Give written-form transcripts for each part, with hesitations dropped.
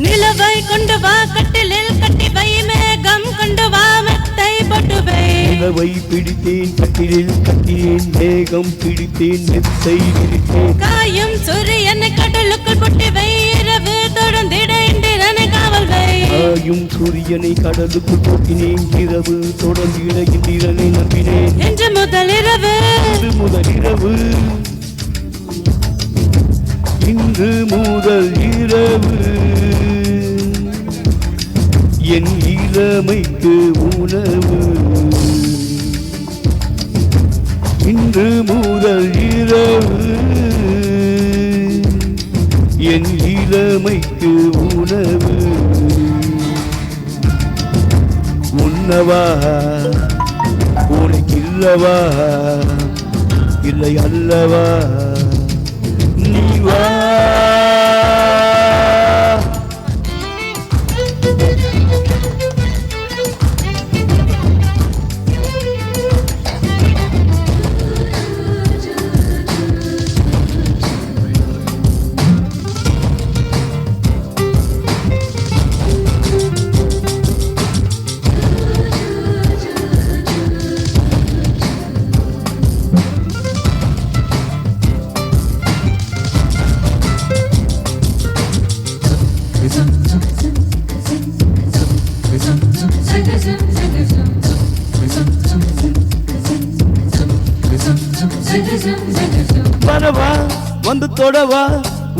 நிலவை கொண்டு வா கட்டிலில் கட்டி வை மேகம் கொண்டு வா மெத்தை போட்டு வை நிலவை பிடித்தேன் கட்டிலில் கட்டினேன் மேகம் பிடித்தேன் மெத்தை விரித்தேன் காயும் சூரியனை கடலுக்குள் பொட்டி வை இரவு தொடர்ந்திட இந்திரனை காவல் வை காயும் சூரியனை கடலுக்குள் பொட்டினேன் இரவு தொடர்ந்திட இந்திரனை நம்பினேன் என்று முதலிரவு இன்று முதல் இரவு என் இளமைக்கு உணவு இன்று முதல் இரவு என் இளமைக்கு உணவு உண்ணவா உனக்கில்லவா இல்லை அல்லவா நீ வா வரவா வந்து தொடவா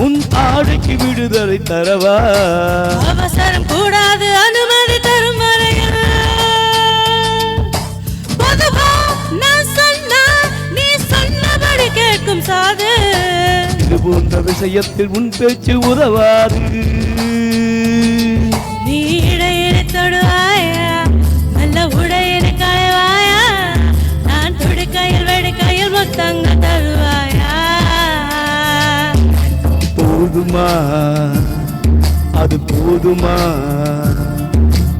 உன் ஆடைக்கு விடுதலை தரவா அவசரம் கூடாது அனுமதி தரும் வரையில் பொதுவா நான் சொன்னா நீ சொன்னபடி கேட்கும் சாது இது போன்ற விஷயத்தில் உன் பேச்சு உதவாது நீ இடையில தொடுவாயா நல்ல உடையில களைவாயா நான் துடிக்கையில் வெடிக்கையில் மொத்தங்க தருவாயா போதுமா அது போதுமா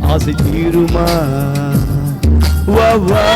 ஆசை தீருமா வா வா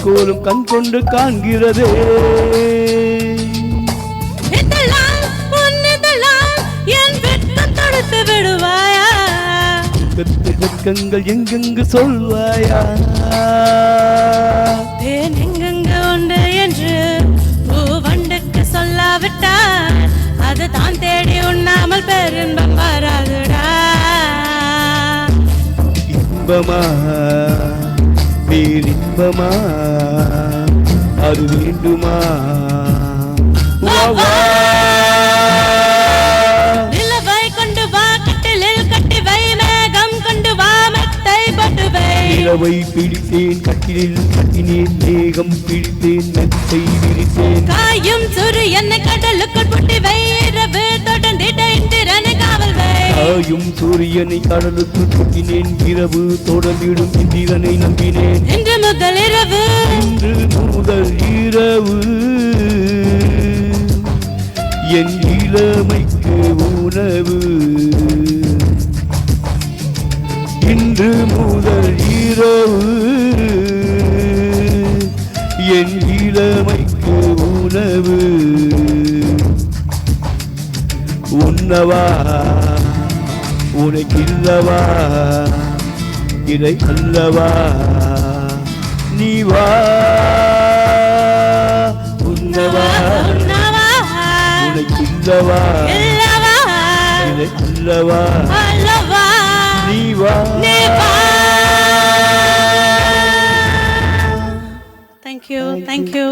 கோலும் கண் கொண்டு காண்கிறதே என் வெட்கம் தடுத்து விடுவாயா வெட்கங்கள் எங்கெங்கு சொல்வாயா தேன் எங்கெங்கு உண்டு என்று பூவண்டுக்கு சொல்லாவிட்டா அது தான் தேடி உண்ணாமல் பெருன்பம் வராதுடா இன்பமா பேரின்பமா அது வேண்டுமா நிலவை கொண்டு வா கட்டிலில் கட்டி வை மேகம் கொண்டு வா மெத்தை போட்டு வை நிலவை பிடித்தேன் கட்டிலில் கட்டினேன் மேகம் பிடித்தேன் மெத்தை விரித்தேன் காயும் சூரியனை கடலுக்குள் பொட்டி வை இரவு தொடர்ந்திட இந்திரனை காவல் வை காயும் சூரியனை கடலுக்குள் பொட்டினேன் இரவு தொடர்ந்திடும் இந்திரனை நம்பினேன் இன்று முதல் இரவு என் இளமைக்கு உணவு இன்று முதல் இரவு என் இளமைக்கு உணவு உண்ணவா உனக்கில்லவா இறை அல்லவா நீ வா உன்னவா உன்னவா உனக்கில்லவா இல்லவா இறை அல்லவா அல்லவா நீ வா Thank you.